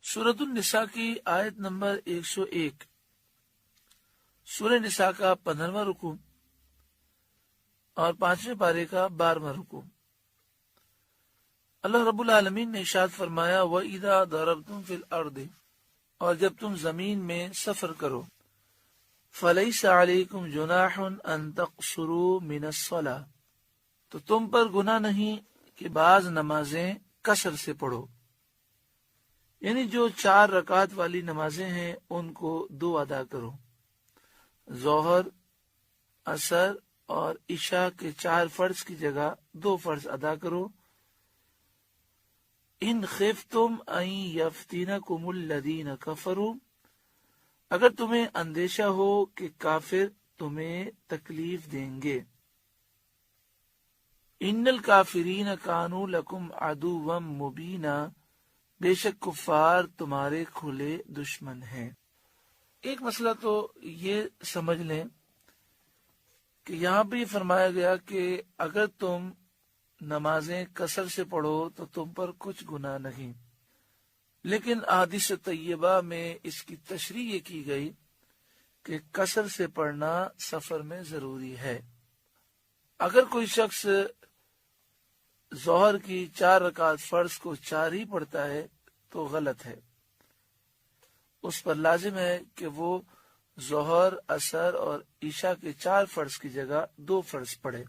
سورۃ النساء کی آیت نمبر 101، سورہ نساء کا 15واں رکوع اور 5ویں پارے کا 12واں رکوع۔ اللہ رب العالمین نے ارشاد فرمایا وَإِذَا ضَرَبْتُمْ فِي الْأَرْضِ، اور جب تم زمین میں سفر کرو، فَلَيْسَ عَلَيْكُمْ جُنَاحٌ أَن تَقْصُرُوا مِنَ الصَّلَاةِ، تو تم پر گناہ نہیں کہ بعض نمازیں قصر سے پڑھو، یعنی جو 4 رکعت والی نمازیں ہیں ان کو 2 ادا کرو۔ ظہر، عصر اور عشاء کے 4 فرض کی جگہ 2 فرض ادا کرو۔ ان خفتم ان یفتنکم الذین کفروا، اگر تمہیں اندیشہ ہو کہ کافر تمہیں تکلیف دیں گے۔ ان الکافرین کانوا لکم عدوا مبینا، بے شک کفار تمہارے کھلے دشمن ہیں۔ ایک مسئلہ تو یہ سمجھ لیں کہ یہاں بھی فرمایا گیا کہ اگر تم نمازیں قصر سے پڑھو تو تم پر کچھ گناہ نہیں، لیکن احادیث طیبہ میں اس کی تشریح یہ کی گئی کہ قصر سے پڑھنا سفر میں ضروری ہے۔ اگر کوئی شخص ظہر کی 4 رکعت فرض کو 4 ہی پڑھتا ہے تو غلط ہے، اس پر لازم ہے کہ وہ ظہر، عصر اور عشاء کے 4 فرض کی جگہ 2 فرض پڑھے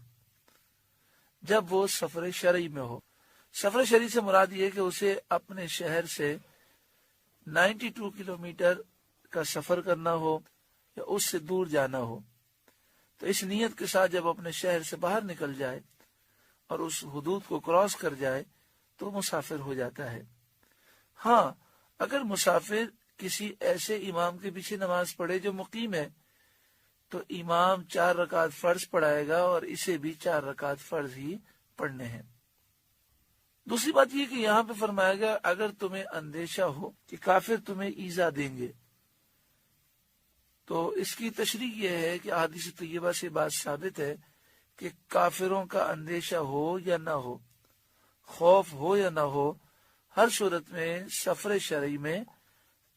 جب وہ سفر شرعی میں ہو۔ سفر شرعی سے مراد یہ ہے کہ اسے اپنے شہر سے 92 کلومیٹر کا سفر کرنا ہو یا اس سے دور جانا ہو، تو اس نیت کے ساتھ جب اپنے شہر سے باہر نکل جائے اور اس حدود کو کراس کر جائے تو مسافر ہو جاتا ہے۔ ہاں، اگر مسافر کسی ایسے امام کے پیچھے نماز پڑھے جو مقیم ہے تو امام 4 رکعت فرض پڑھائے گا اور اسے بھی 4 رکعت فرض ہی پڑھنے ہیں۔ دوسری بات یہ کہ یہاں پہ فرمایا گیا اگر تمہیں اندیشہ ہو کہ کافر تمہیں ایذا دیں گے، تو اس کی تشریح یہ ہے کہ احادیث طیبہ سے بات ثابت ہے کہ کافروں کا اندیشہ ہو یا نہ ہو، خوف ہو یا نہ ہو، ہر صورت میں سفر شرعی میں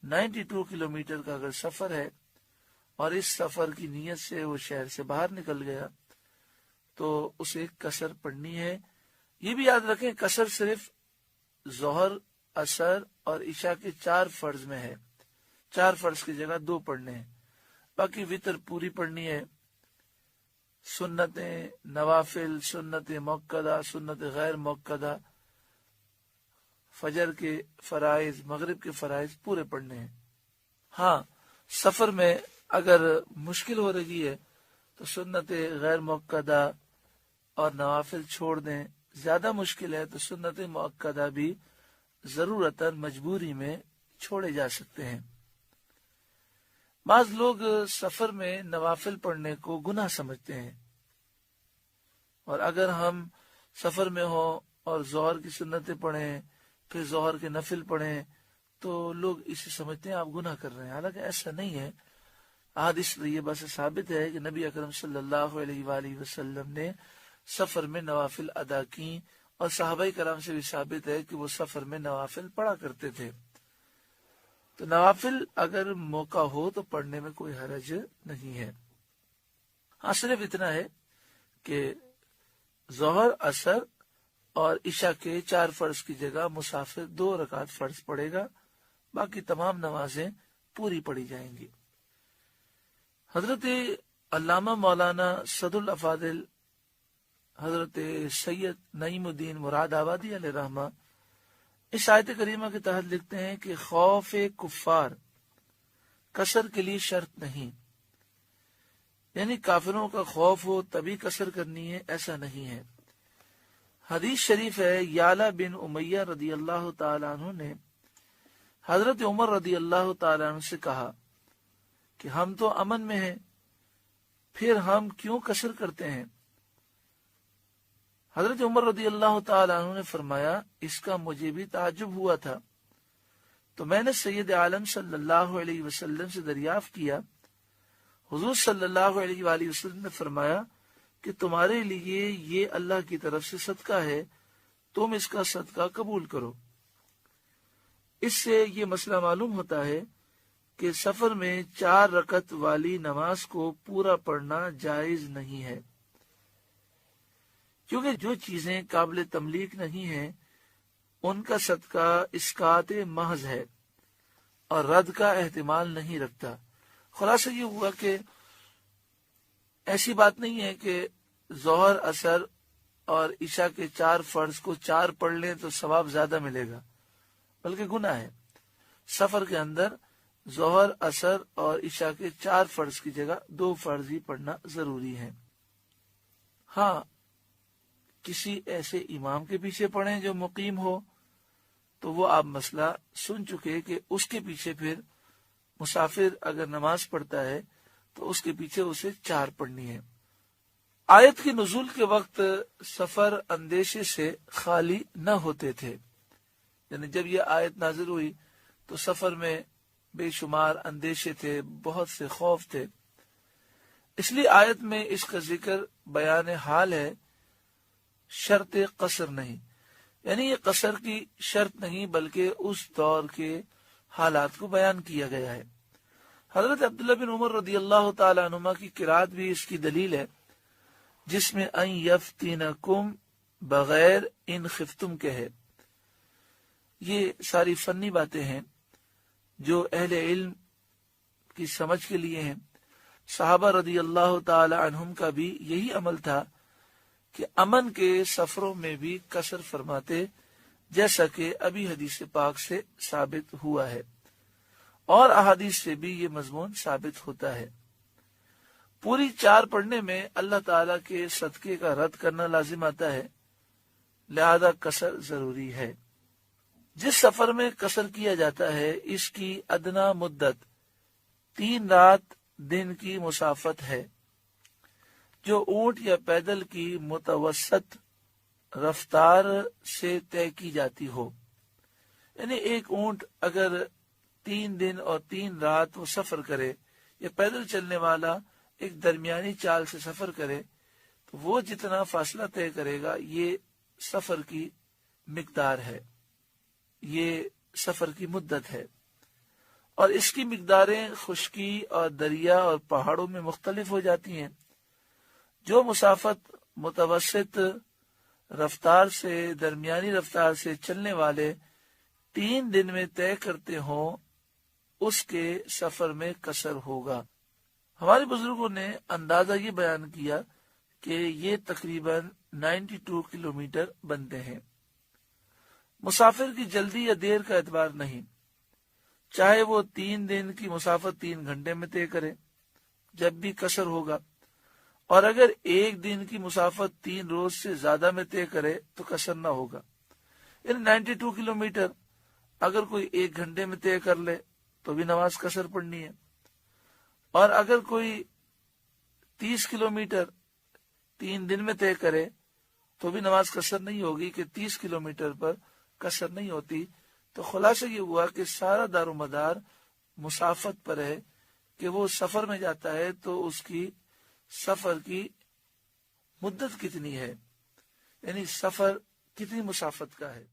92 کلومیٹر کا اگر سفر ہے اور اس سفر کی نیت سے وہ شہر سے باہر نکل گیا تو اسے قصر پڑھنی ہے۔ یہ بھی یاد رکھیں قصر صرف ظہر، عصر اور عشاء کے 4 فرض میں ہے، 4 فرض کی جگہ 2 پڑھنے ہیں، باقی وتر پوری پڑھنی ہے۔ سنتیں، نوافل، سنت مؤکدہ، سنت غیر مؤکدہ، فجر کے فرائض، مغرب کے فرائض پورے پڑھنے ہیں۔ ہاں، سفر میں اگر مشکل ہو رہی ہے تو سنت غیر مؤکدہ اور نوافل چھوڑ دیں، زیادہ مشکل ہے تو سنت مؤکدہ بھی ضرورتاً مجبوری میں چھوڑے جا سکتے ہیں۔ بعض لوگ سفر میں نوافل پڑھنے کو گناہ سمجھتے ہیں، اور اگر ہم سفر میں ہوں اور ظہر کی سنتیں پڑھیں پھر ظہر کے نفل پڑھیں تو لوگ اسے سمجھتے ہیں آپ گناہ کر رہے ہیں، حالانکہ ایسا نہیں ہے۔ احادیث طیبہ سے ثابت ہے کہ نبی اکرم صلی اللہ علیہ وآلہ وسلم نے سفر میں نوافل ادا کی، اور صحابہ کرام سے بھی ثابت ہے کہ وہ سفر میں نوافل پڑھا کرتے تھے۔ تو نوافل اگر موقع ہو تو پڑھنے میں کوئی حرج نہیں ہے۔ ہاں، صرف اتنا ہے کہ ظہر، عصر اور عشاء کے 4 فرض کی جگہ مسافر 2 رکعت فرض پڑھے گا، باقی تمام نمازیں پوری پڑھی جائیں گی۔ حضرت علامہ مولانا صدر الافاضل حضرت سید نعیم الدین مراد آبادی علیہ رحمہ اس آیت کریمہ کے تحت لکھتے ہیں کہ خوف کفار قصر کے لیے شرط نہیں، یعنی کافروں کا خوف ہو تبھی قصر کرنی ہے، ایسا نہیں ہے۔ حدیث شریف ہے یعلا بن امیہ رضی اللہ تعالیٰ عنہ نے حضرت عمر رضی اللہ تعالیٰ عنہ سے کہا کہ ہم تو امن میں ہیں، پھر ہم کیوں قصر کرتے ہیں؟ حضرت عمر رضی اللہ تعالیٰ عنہ نے فرمایا اس کا مجھے بھی تعجب ہوا تھا، تو میں نے سید عالم صلی اللہ علیہ وسلم سے دریافت کیا، حضور صلی اللہ علیہ وآلہ وسلم نے فرمایا کہ تمہارے لیے یہ اللہ کی طرف سے صدقہ ہے، تم اس کا صدقہ قبول کرو۔ اس سے یہ مسئلہ معلوم ہوتا ہے کہ سفر میں 4 رکعت والی نماز کو پورا پڑھنا جائز نہیں ہے، کیونکہ جو چیزیں قابل تملیک نہیں ہیں ان کا صدقہ اسقاط محض ہے اور رد کا احتمال نہیں رکھتا۔ خلاصہ یہ ہوا کہ ایسی بات نہیں ہے کہ ظہر، عصر اور عشاء کے 4 فرض کو 4 پڑھ لیں تو ثواب زیادہ ملے گا، بلکہ گناہ ہے۔ سفر کے اندر ظہر، عصر اور عشاء کے 4 فرض کی جگہ 2 فرض ہی پڑھنا ضروری ہے۔ ہاں، کسی ایسے امام کے پیچھے پڑھیں جو مقیم ہو تو وہ آپ مسئلہ سن چکے کہ اس کے پیچھے پھر مسافر اگر نماز پڑھتا ہے تو اس کے پیچھے اسے 4 پڑھنی ہے۔ آیت کی نزول کے وقت سفر اندیشے سے خالی نہ ہوتے تھے، یعنی جب یہ آیت نازل ہوئی تو سفر میں بے شمار اندیشے تھے، بہت سے خوف تھے، اس لیے آیت میں اس کا ذکر بیان حال ہے، شرط قصر نہیں، یعنی یہ قصر کی شرط نہیں بلکہ اس دور کے حالات کو بیان کیا گیا ہے۔ حضرت عبداللہ بن عمر رضی اللہ تعالی عنہما کی قرات بھی اس کی دلیل ہے، جس میں ان یفتنکم بغیر ان خفتم کے ہے۔ یہ ساری فنی باتیں ہیں جو اہل علم کی سمجھ کے لیے ہیں۔ صحابہ رضی اللہ تعالی عنہم کا بھی یہی عمل تھا کہ امن کے سفروں میں بھی قصر فرماتے، جیسا کہ ابھی حدیث پاک سے ثابت ہوا ہے، اور احادیث سے بھی یہ مضمون ثابت ہوتا ہے۔ پوری 4 پڑھنے میں اللہ تعالیٰ کے صدقے کا رد کرنا لازم آتا ہے، لہذا قصر ضروری ہے۔ جس سفر میں قصر کیا جاتا ہے اس کی ادنا مدت 3 رات دن کی مسافت ہے، جو اونٹ یا پیدل کی متوسط رفتار سے طے کی جاتی ہو۔ یعنی ایک اونٹ اگر 3 دن اور 3 رات وہ سفر کرے، یا پیدل چلنے والا ایک درمیانی چال سے سفر کرے، تو وہ جتنا فاصلہ طے کرے گا یہ سفر کی مقدار ہے، یہ سفر کی مدت ہے، اور اس کی مقداریں خشکی اور دریا اور پہاڑوں میں مختلف ہو جاتی ہیں۔ جو مسافت متوسط رفتار سے درمیانی رفتار سے چلنے والے 3 دن میں طے کرتے ہوں اس کے سفر میں قصر ہوگا۔ ہمارے بزرگوں نے اندازہ یہ بیان کیا کہ یہ تقریباً 92 کلومیٹر بنتے ہیں۔ مسافر کی جلدی یا دیر کا اعتبار نہیں، چاہے وہ 3 دن کی مسافت 3 گھنٹے میں طے کرے، جب بھی قصر ہوگا، اور اگر 1 دن کی مسافت 3 روز سے زیادہ میں طے کرے تو قصر نہ ہوگا۔ یعنی 92 کلومیٹر اگر کوئی 1 گھنٹے میں طے کر لے تو بھی نماز قصر پڑھنی ہے، اور اگر کوئی 30 کلومیٹر 3 دن میں طے کرے تو بھی نماز قصر نہیں ہوگی، کہ 30 کلومیٹر پر قصر نہیں ہوتی۔ تو خلاصہ یہ ہوا کہ سارا دار و مدار مسافت پر ہے، کہ وہ سفر میں جاتا ہے تو اس کی سفر کی مدت کتنی ہے، یعنی سفر کتنی مسافت کا ہے۔